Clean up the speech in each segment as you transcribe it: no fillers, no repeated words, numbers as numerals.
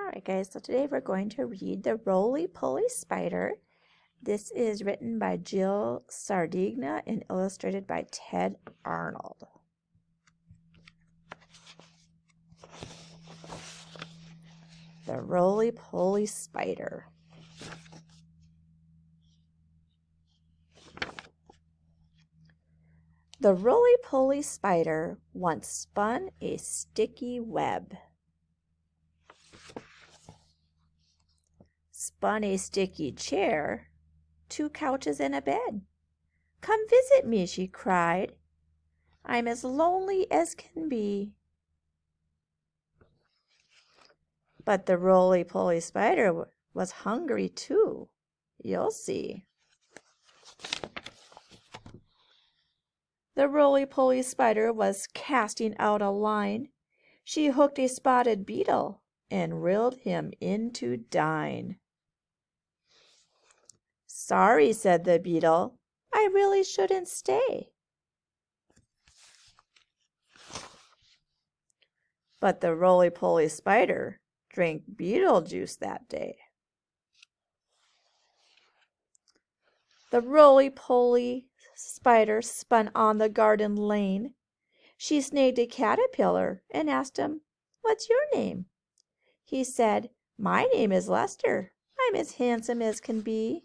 Alright guys, so today we're going to read The Roly-Poly Spider. This is written by Jill Sardigna and illustrated by Ted Arnold. The Roly-Poly Spider. The roly-poly spider once spun a sticky web. Spun a sticky chair, 2 couches and a bed. Come visit me, she cried. I'm as lonely as can be. But the roly-poly spider was hungry too. You'll see. The roly-poly spider was casting out a line. She hooked a spotted beetle and reeled him in to dine. Sorry, said the beetle, I really shouldn't stay. But the roly-poly spider drank beetle juice that day. The roly-poly spider spun on the garden lane. She snagged a caterpillar and asked him, What's your name? He said, My name is Lester. I'm as handsome as can be.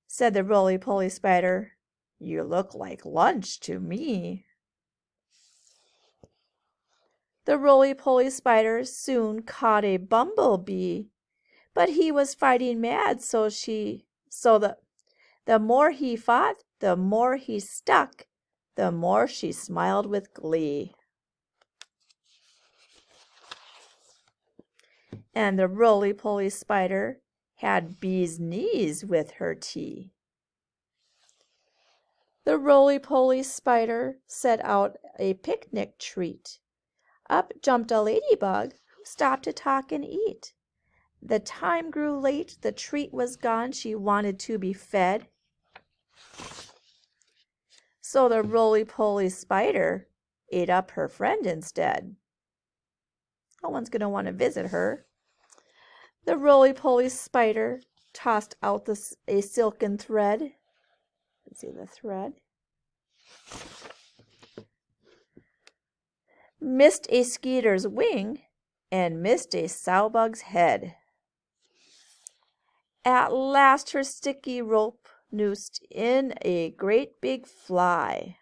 Said the roly-poly spider, You look like lunch to me. The roly-poly spider soon caught a bumblebee, but he was fighting mad, so the more he fought, the more he stuck, the more she smiled with glee. And the roly-poly spider had bee's knees with her tea. The roly-poly spider set out a picnic treat. Up jumped a ladybug who stopped to talk and eat. The time grew late, the treat was gone, she wanted to be fed. So the roly-poly spider ate up her friend instead. No one's going to want to visit her. The roly-poly spider tossed out a silken thread. Let's see the thread. Missed a skeeter's wing and missed a sowbug's head. At last her sticky rope noosed in a great big fly.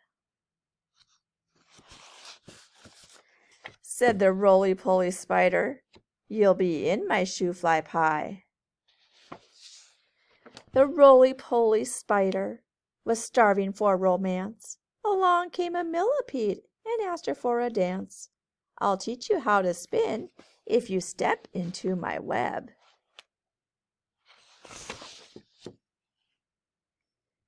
Said the roly-poly spider, You'll be in my shoe-fly pie. The roly-poly spider was starving for romance. Along came a millipede and asked her for a dance. I'll teach you how to spin if you step into my web.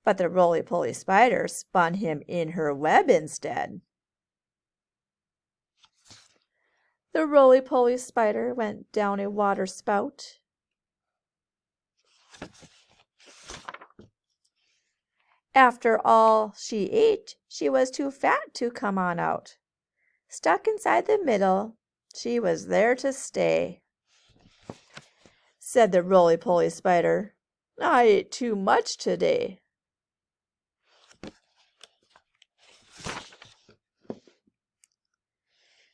But the roly-poly spider spun him in her web instead. The roly-poly spider went down a water spout. After all she ate, she was too fat to come on out. Stuck inside the middle, she was there to stay. Said the roly-poly spider, I ate too much today.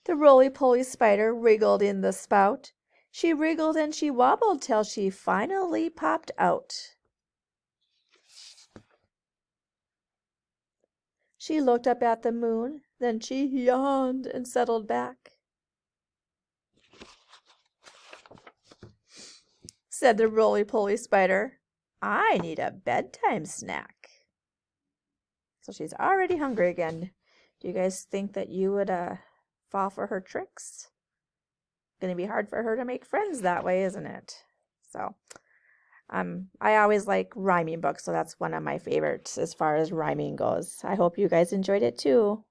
The roly-poly spider wriggled in the spout. She wriggled and she wobbled till she finally popped out. She looked up at the moon, then she yawned and settled back. Said the roly-poly spider, I need a bedtime snack. So she's already hungry again. Do you guys think that you would fall for her tricks? Going to be hard for her to make friends that way, isn't it? So I always like rhyming books, so that's one of my favorites as far as rhyming goes. I hope you guys enjoyed it too.